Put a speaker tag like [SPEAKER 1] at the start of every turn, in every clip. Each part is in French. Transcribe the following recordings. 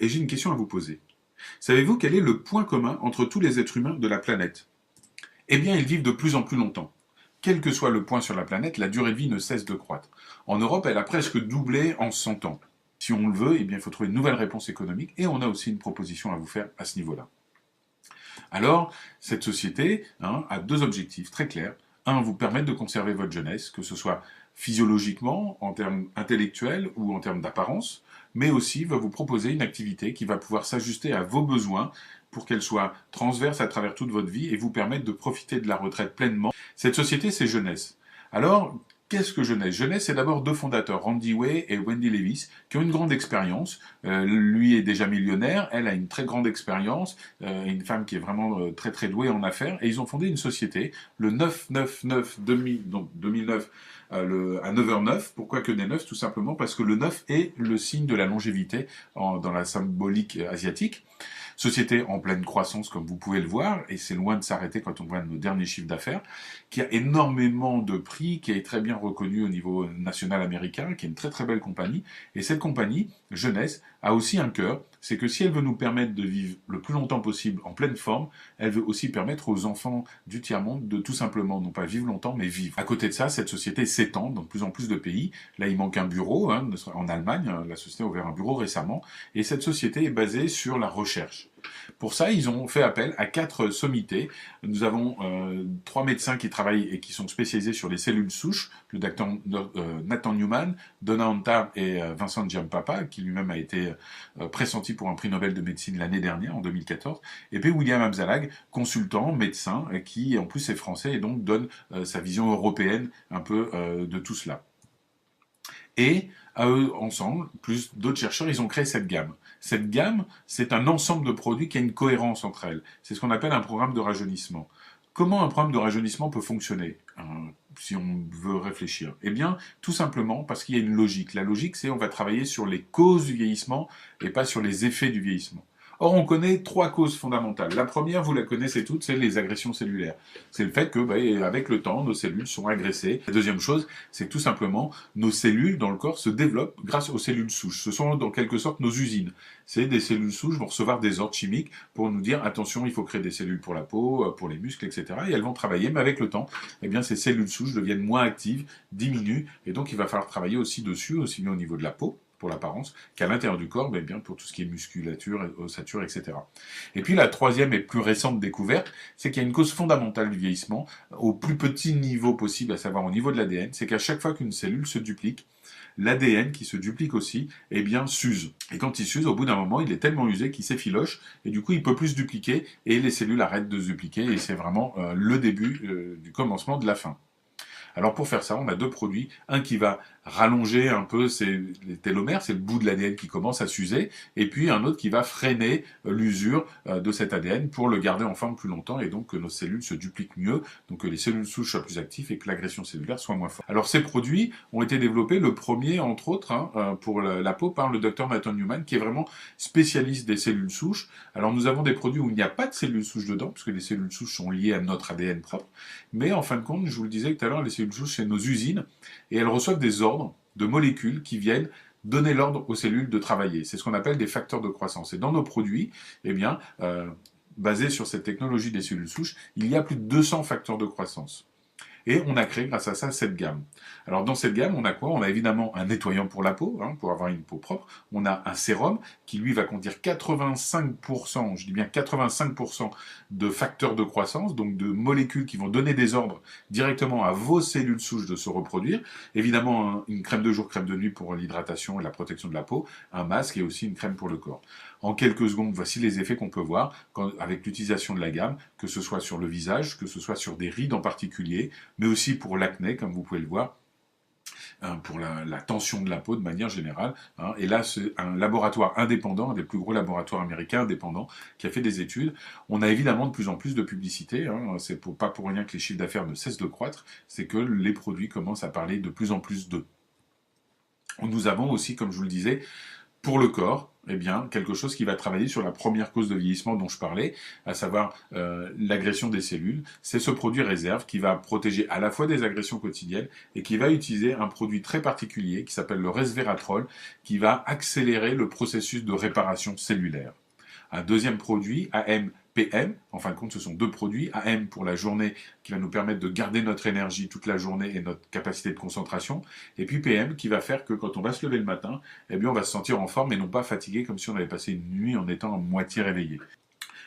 [SPEAKER 1] Et j'ai une question à vous poser. Savez-vous quel est le point commun entre tous les êtres humains de la planète? Eh bien, ils vivent de plus en plus longtemps. Quel que soit le point sur la planète, la durée de vie ne cesse de croître. En Europe, elle a presque doublé en 100 ans. Si on le veut, eh bien, il faut trouver une nouvelle réponse économique et on a aussi une proposition à vous faire à ce niveau-là. Alors, cette société a deux objectifs très clairs. Un, vous permettre de conserver votre jeunesse, que ce soit physiologiquement, en termes intellectuels ou en termes d'apparence, mais aussi va vous proposer une activité qui va pouvoir s'ajuster à vos besoins pour qu'elle soit transverse à travers toute votre vie et vous permettre de profiter de la retraite pleinement. Cette société, c'est Jeunesse. Alors, qu'est-ce que Jeunesse? Jeunesse, c'est d'abord deux fondateurs, Randy Way et Wendy Lewis, qui ont une grande expérience. Lui est déjà millionnaire, elle a une très grande expérience, une femme qui est vraiment très très douée en affaires, et ils ont fondé une société, le 9-9-9-2000, donc 2009, à 9h09. Pourquoi que des 9? Tout simplement parce que le 9 est le signe de la longévité dans la symbolique asiatique. Société en pleine croissance, comme vous pouvez le voir, et c'est loin de s'arrêter quand on voit nos derniers chiffres d'affaires, qui a énormément de prix, qui est très bien reconnu au niveau national américain, qui est une très très belle compagnie. Et cette compagnie, Jeunesse, a aussi un cœur, c'est que si elle veut nous permettre de vivre le plus longtemps possible en pleine forme, elle veut aussi permettre aux enfants du tiers-monde de tout simplement, non pas vivre longtemps, mais vivre. À côté de ça, cette société s'étend dans de plus en plus de pays. Là, il manque un bureau, en Allemagne, la société a ouvert un bureau récemment, et cette société est basée sur la recherche. Pour ça, ils ont fait appel à 4 sommités. Nous avons 3 médecins qui travaillent et qui sont spécialisés sur les cellules souches, le docteur Nathan Newman, Donna Antar et Vincent Giampapa, qui lui-même a été pressenti pour un prix Nobel de médecine l'année dernière, en 2014, et puis William Amzalag, consultant, médecin, qui en plus est français et donc donne sa vision européenne un peu de tout cela. Et à eux ensemble, plus d'autres chercheurs, ils ont créé cette gamme. Cette gamme, c'est un ensemble de produits qui a une cohérence entre elles. C'est ce qu'on appelle un programme de rajeunissement. Comment un programme de rajeunissement peut fonctionner, si on veut réfléchir? Eh bien, tout simplement parce qu'il y a une logique. La logique, c'est on va travailler sur les causes du vieillissement et pas sur les effets du vieillissement. Or, on connaît 3 causes fondamentales. La première, vous la connaissez toutes, c'est les agressions cellulaires. C'est le fait que, avec le temps, nos cellules sont agressées. La deuxième chose, c'est que tout simplement, nos cellules dans le corps se développent grâce aux cellules souches. Ce sont en quelque sorte nos usines. C'est des cellules souches vont recevoir des ordres chimiques pour nous dire attention, il faut créer des cellules pour la peau, pour les muscles, etc. Et elles vont travailler, mais avec le temps, eh bien, ces cellules souches deviennent moins actives, diminuent, et donc il va falloir travailler aussi dessus, aussi bien au niveau de la peau, pour l'apparence, qu'à l'intérieur du corps, bien pour tout ce qui est musculature, ossature, etc. Et puis la troisième et plus récente découverte, c'est qu'il y a une cause fondamentale du vieillissement, au plus petit niveau possible, à savoir au niveau de l'ADN, c'est qu'à chaque fois qu'une cellule se duplique, l'ADN qui se duplique aussi, eh bien, s'use. Et quand il s'use, au bout d'un moment, il est tellement usé qu'il s'effiloche, et du coup, il peut plus se dupliquer, et les cellules arrêtent de se dupliquer, et c'est vraiment le début du commencement de la fin. Alors pour faire ça, on a deux produits. Un qui va rallonger un peu les télomères, c'est le bout de l'ADN qui commence à s'user, et puis un autre qui va freiner l'usure de cet ADN pour le garder en forme plus longtemps, et donc que nos cellules se dupliquent mieux, donc que les cellules souches soient plus actives et que l'agression cellulaire soit moins forte. Alors ces produits ont été développés, le premier entre autres, pour la peau, par le docteur Nathan Newman, qui est vraiment spécialiste des cellules souches. Alors nous avons des produits où il n'y a pas de cellules souches dedans, puisque les cellules souches sont liées à notre ADN propre, mais en fin de compte, je vous le disais tout à l'heure, les cellules souches, c'est nos usines, et elles reçoivent des ordres de molécules qui viennent donner l'ordre aux cellules de travailler. C'est ce qu'on appelle des facteurs de croissance. Et dans nos produits, eh bien, basés sur cette technologie des cellules souches, il y a plus de 200 facteurs de croissance. Et on a créé grâce à ça cette gamme. Alors dans cette gamme, on a quoi? On a évidemment un nettoyant pour la peau, pour avoir une peau propre. On a un sérum qui lui va contenir 85%, je dis bien 85% de facteurs de croissance, donc de molécules qui vont donner des ordres directement à vos cellules souches de se reproduire. Évidemment, une crème de jour, crème de nuit pour l'hydratation et la protection de la peau, un masque et aussi une crème pour le corps. En quelques secondes, voici les effets qu'on peut voir avec l'utilisation de la gamme, que ce soit sur le visage, que ce soit sur des rides en particulier, mais aussi pour l'acné, comme vous pouvez le voir, pour la tension de la peau de manière générale. Et là, c'est un laboratoire indépendant, un des plus gros laboratoires américains indépendants, qui a fait des études. On a évidemment de plus en plus de publicité. C'est pas pour rien que les chiffres d'affaires ne cessent de croître. C'est que les produits commencent à parler de plus en plus d'eux. Nous avons aussi, comme je vous le disais, Pour le corps, eh bien, quelque chose qui va travailler sur la première cause de vieillissement dont je parlais, à savoir l'agression des cellules. C'est ce produit réserve qui va protéger à la fois des agressions quotidiennes et qui va utiliser un produit très particulier qui s'appelle le resveratrol, qui va accélérer le processus de réparation cellulaire. Un deuxième produit, AM-PM, en fin de compte ce sont deux produits, AM pour la journée qui va nous permettre de garder notre énergie toute la journée et notre capacité de concentration, et puis PM qui va faire que quand on va se lever le matin, eh bien on va se sentir en forme et non pas fatigué comme si on avait passé une nuit en étant à moitié réveillé.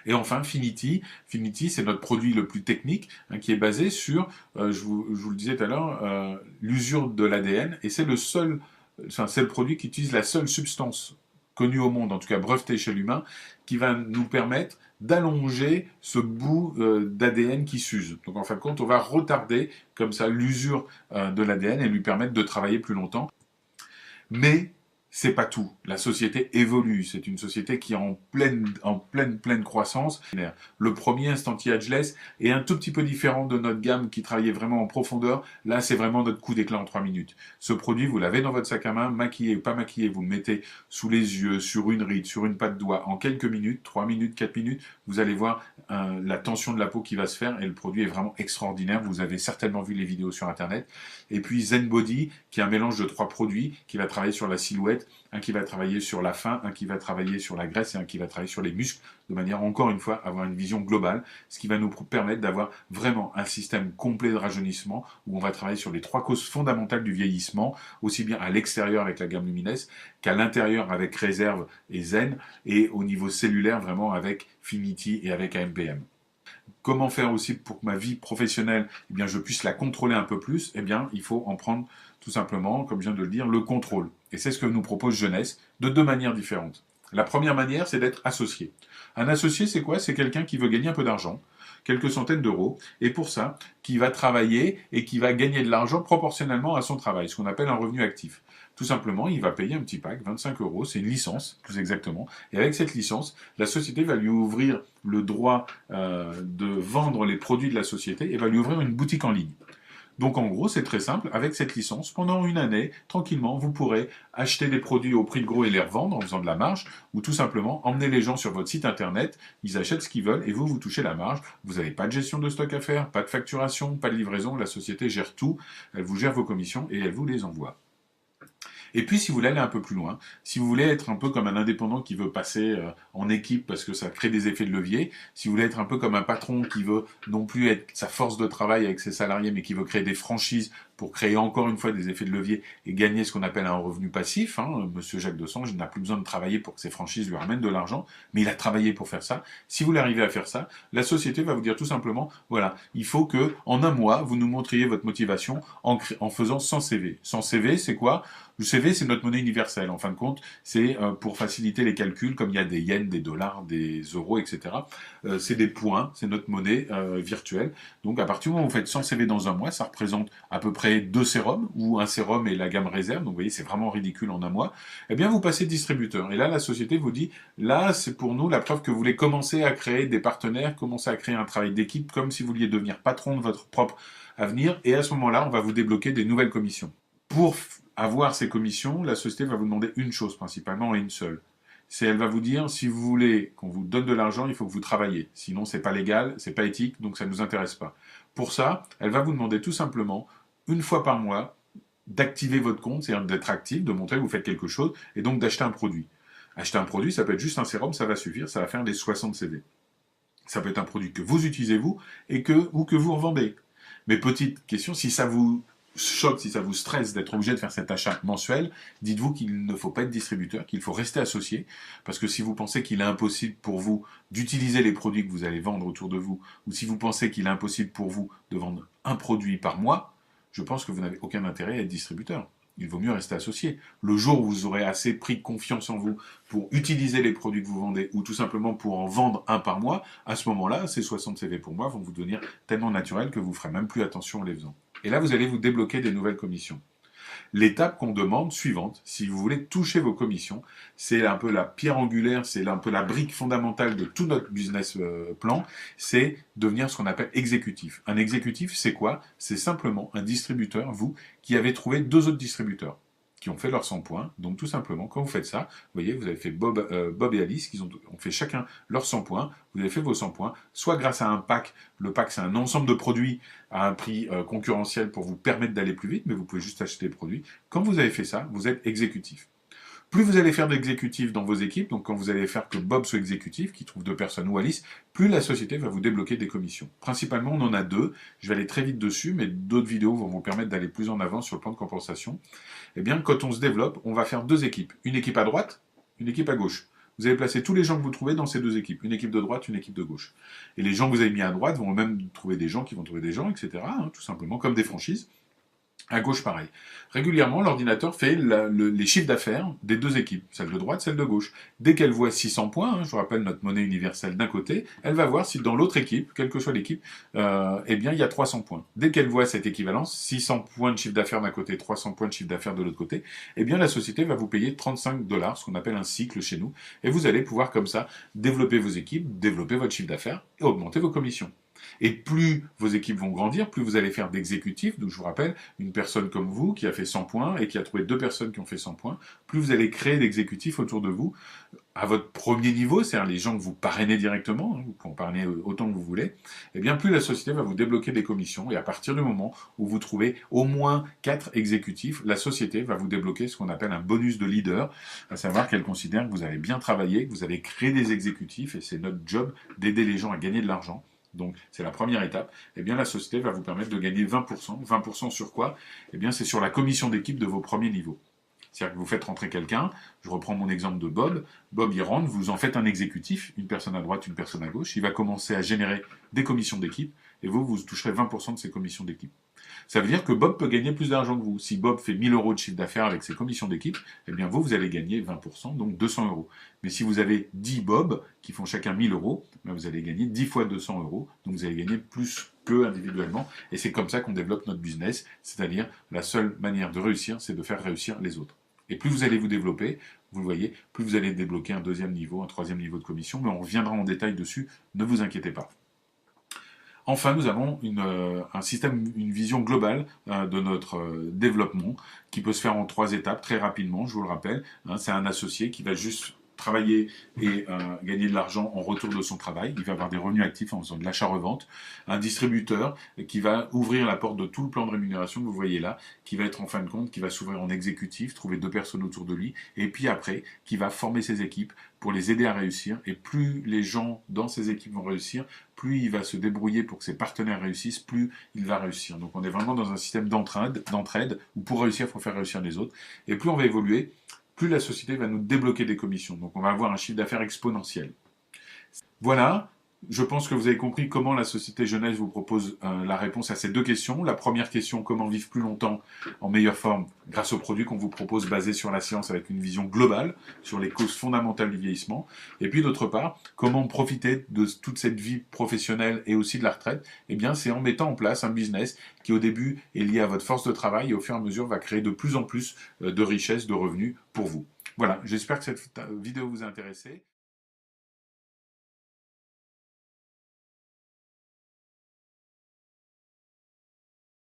[SPEAKER 1] Et enfin, Finity. Finity, c'est notre produit le plus technique, qui est basé sur, je vous le disais tout à l'heure, l'usure de l'ADN, et c'est c'est le produit qui utilise la seule substance connue au monde, en tout cas brevetée chez l'humain, qui va nous permettre d'allonger ce bout d'ADN qui s'use. Donc en fin de compte, on va retarder comme ça l'usure de l'ADN et lui permettre de travailler plus longtemps. Mais c'est pas tout. La société évolue. C'est une société qui est en pleine croissance. Le premier Instant Ageless est un tout petit peu différent de notre gamme qui travaillait vraiment en profondeur. Là, c'est vraiment notre coup d'éclat en 3 minutes. Ce produit, vous l'avez dans votre sac à main, maquillé ou pas maquillé, vous le mettez sous les yeux, sur une ride, sur une patte de doigt. En quelques minutes, 3 minutes, 4 minutes, vous allez voir la tension de la peau qui va se faire et le produit est vraiment extraordinaire. Vous avez certainement vu les vidéos sur Internet. Et puis Zen Body, qui est un mélange de 3 produits, qui va travailler sur la silhouette, un qui va travailler sur la faim, un qui va travailler sur la graisse et un qui va travailler sur les muscles, de manière, encore une fois, à avoir une vision globale, ce qui va nous permettre d'avoir vraiment un système complet de rajeunissement, où on va travailler sur les 3 causes fondamentales du vieillissement, aussi bien à l'extérieur avec la gamme Lumines, qu'à l'intérieur avec Réserve et Zen, et au niveau cellulaire, vraiment avec Finity et avec AMPM. Comment faire aussi pour que ma vie professionnelle, eh bien, je puisse la contrôler un peu plus? Eh bien, il faut en prendre tout simplement, comme je viens de le dire, le contrôle. Et c'est ce que nous propose Jeunesse, de 2 manières différentes. La première manière, c'est d'être associé. Un associé, c'est quoi? C'est quelqu'un qui veut gagner un peu d'argent, quelques centaines d'euros, et pour ça, qui va travailler et qui va gagner de l'argent proportionnellement à son travail, ce qu'on appelle un revenu actif. Tout simplement, il va payer un petit pack, 25 euros, c'est une licence, plus exactement. Et avec cette licence, la société va lui ouvrir le droit de vendre les produits de la société et va lui ouvrir une boutique en ligne. Donc en gros, c'est très simple, avec cette licence, pendant une année, tranquillement, vous pourrez acheter des produits au prix de gros et les revendre en faisant de la marge, ou tout simplement emmener les gens sur votre site internet, ils achètent ce qu'ils veulent et vous touchez la marge. Vous n'avez pas de gestion de stock à faire, pas de facturation, pas de livraison, la société gère tout, elle vous gère vos commissions et elle vous les envoie. Et puis, si vous voulez aller un peu plus loin, si vous voulez être un peu comme un indépendant qui veut passer en équipe parce que ça crée des effets de levier, si vous voulez être un peu comme un patron qui veut non plus être sa force de travail avec ses salariés, mais qui veut créer des franchises pour créer encore une fois des effets de levier et gagner ce qu'on appelle un revenu passif. Monsieur Jacques Dessange, il n'a plus besoin de travailler pour que ses franchises lui ramènent de l'argent, mais il a travaillé pour faire ça. Si vous arrivez à faire ça, la société va vous dire tout simplement, voilà, il faut que en un mois, vous nous montriez votre motivation en faisant 100 CV. 100 CV, c'est quoi? Le CV, c'est notre monnaie universelle. En fin de compte, c'est pour faciliter les calculs, comme il y a des yens, des dollars, des euros, etc. C'est des points, c'est notre monnaie virtuelle. Donc, à partir du moment où vous faites 100 CV dans un mois, ça représente à peu près 2 sérums, ou un sérum et la gamme réserve. Donc, vous voyez, c'est vraiment ridicule en un mois. Eh bien, vous passez distributeur. Et là, la société vous dit, là, c'est pour nous la preuve que vous voulez commencer à créer des partenaires, commencer à créer un travail d'équipe, comme si vous vouliez devenir patron de votre propre avenir. Et à ce moment-là, on va vous débloquer des nouvelles commissions. Pour avoir ces commissions, la société va vous demander une chose principalement et une seule. C'est elle va vous dire, si vous voulez qu'on vous donne de l'argent, il faut que vous travaillez. Sinon, c'est pas légal, c'est pas éthique, donc ça ne nous intéresse pas. Pour ça, elle va vous demander tout simplement, une fois par mois, d'activer votre compte, c'est-à-dire d'être actif, de montrer que vous faites quelque chose, et donc d'acheter un produit. Acheter un produit, ça peut être juste un sérum, ça va suffire, ça va faire des 60 CV. Ça peut être un produit que vous utilisez vous, ou que vous revendez. Mais petite question, si ça vous choque, si ça vous stresse d'être obligé de faire cet achat mensuel, dites-vous qu'il ne faut pas être distributeur, qu'il faut rester associé, parce que si vous pensez qu'il est impossible pour vous d'utiliser les produits que vous allez vendre autour de vous, ou si vous pensez qu'il est impossible pour vous de vendre un produit par mois, je pense que vous n'avez aucun intérêt à être distributeur. Il vaut mieux rester associé. Le jour où vous aurez assez pris confiance en vous pour utiliser les produits que vous vendez ou tout simplement pour en vendre un par mois, à ce moment-là, ces 60 CV pour moi vont vous devenir tellement naturels que vous ne ferez même plus attention en les faisant. Et là, vous allez vous débloquer des nouvelles commissions. L'étape qu'on demande suivante, si vous voulez toucher vos commissions, c'est un peu la pierre angulaire, c'est un peu la brique fondamentale de tout notre business plan, c'est devenir ce qu'on appelle exécutif. Un exécutif, c'est quoi? C'est simplement un distributeur, vous, qui avez trouvé 2 autres distributeurs. qui ont fait leurs 100 points. Donc tout simplement, quand vous faites ça, vous voyez, vous avez fait Bob et Alice, qui ont fait chacun leurs 100 points, vous avez fait vos 100 points, soit grâce à un pack, le pack c'est un ensemble de produits à un prix concurrentiel pour vous permettre d'aller plus vite, mais vous pouvez juste acheter les produits. Quand vous avez fait ça, vous êtes exécutif. Plus vous allez faire d'exécutifs dans vos équipes, donc quand vous allez faire que Bob soit exécutif, qui trouve 2 personnes ou Alice, plus la société va vous débloquer des commissions. Principalement, on en a 2. Je vais aller très vite dessus, mais d'autres vidéos vont vous permettre d'aller plus en avant sur le plan de compensation. Eh bien, quand on se développe, on va faire 2 équipes. Une équipe à droite, une équipe à gauche. Vous allez placer tous les gens que vous trouvez dans ces 2 équipes. Une équipe de droite, une équipe de gauche. Et les gens que vous avez mis à droite vont même trouver des gens qui vont trouver des gens, etc. Tout simplement, comme des franchises. À gauche, pareil. Régulièrement, l'ordinateur fait les chiffres d'affaires des 2 équipes, celle de droite, celle de gauche. Dès qu'elle voit 600 points, je vous rappelle notre monnaie universelle d'un côté, elle va voir si dans l'autre équipe, quelle que soit l'équipe, eh bien, il y a 300 points. Dès qu'elle voit cette équivalence, 600 points de chiffre d'affaires d'un côté, 300 points de chiffre d'affaires de l'autre côté, eh bien, la société va vous payer 35 $, ce qu'on appelle un cycle chez nous, et vous allez pouvoir comme ça développer vos équipes, développer votre chiffre d'affaires et augmenter vos commissions. Et plus vos équipes vont grandir, plus vous allez faire d'exécutifs. Donc je vous rappelle, une personne comme vous qui a fait 100 points et qui a trouvé 2 personnes qui ont fait 100 points, plus vous allez créer d'exécutifs autour de vous à votre premier niveau, c'est-à-dire les gens que vous parrainez directement, vous pouvez en parrainer autant que vous voulez, et bien plus la société va vous débloquer des commissions. Et à partir du moment où vous trouvez au moins 4 exécutifs, la société va vous débloquer ce qu'on appelle un bonus de leader, à savoir qu'elle considère que vous avez bien travaillé, que vous avez créé des exécutifs, et c'est notre job d'aider les gens à gagner de l'argent. Donc, c'est la première étape. Eh bien, la société va vous permettre de gagner 20%. 20% sur quoi? Eh bien, c'est sur la commission d'équipe de vos premiers niveaux. C'est-à-dire que vous faites rentrer quelqu'un, je reprends mon exemple de Bob, Bob il rentre, vous en faites un exécutif, une personne à droite, une personne à gauche, il va commencer à générer des commissions d'équipe, et vous toucherez 20% de ces commissions d'équipe. Ça veut dire que Bob peut gagner plus d'argent que vous. Si Bob fait 1000 € de chiffre d'affaires avec ses commissions d'équipe, eh bien vous allez gagner 20%, donc 200 €. Mais si vous avez 10 Bob qui font chacun 1000 €, ben vous allez gagner 10 fois 200 €, donc vous allez gagner plus qu'eux individuellement. Et c'est comme ça qu'on développe notre business, c'est-à-dire la seule manière de réussir, c'est de faire réussir les autres. Et plus vous allez vous développer, vous le voyez, plus vous allez débloquer un 2e niveau, un 3e niveau de commission, mais on reviendra en détail dessus, ne vous inquiétez pas. Enfin, nous avons un système, une vision globale de notre développement qui peut se faire en 3 étapes très rapidement, je vous le rappelle. C'est un associé qui va juste travailler et gagner de l'argent en retour de son travail. Il va avoir des revenus actifs en faisant de l'achat-revente. Un distributeur qui va ouvrir la porte de tout le plan de rémunération que vous voyez là, qui va être en fin de compte, qui va s'ouvrir en exécutif, trouver 2 personnes autour de lui, et puis après, qui va former ses équipes pour les aider à réussir. Et plus les gens dans ces équipes vont réussir, plus il va se débrouiller pour que ses partenaires réussissent, plus il va réussir. Donc on est vraiment dans un système d'entraide, où pour réussir, il faut faire réussir les autres. Et plus on va évoluer, plus la société va nous débloquer des commissions. Donc on va avoir un chiffre d'affaires exponentiel. Voilà, je pense que vous avez compris comment la Société Genèse vous propose la réponse à ces 2 questions. La première question, comment vivre plus longtemps en meilleure forme grâce aux produits qu'on vous propose basés sur la science avec une vision globale sur les causes fondamentales du vieillissement. Et puis d'autre part, comment profiter de toute cette vie professionnelle et aussi de la retraite? Eh bien, c'est en mettant en place un business qui au début est lié à votre force de travail et au fur et à mesure va créer de plus en plus de richesses, de revenus pour vous. Voilà, j'espère que cette vidéo vous a intéressé.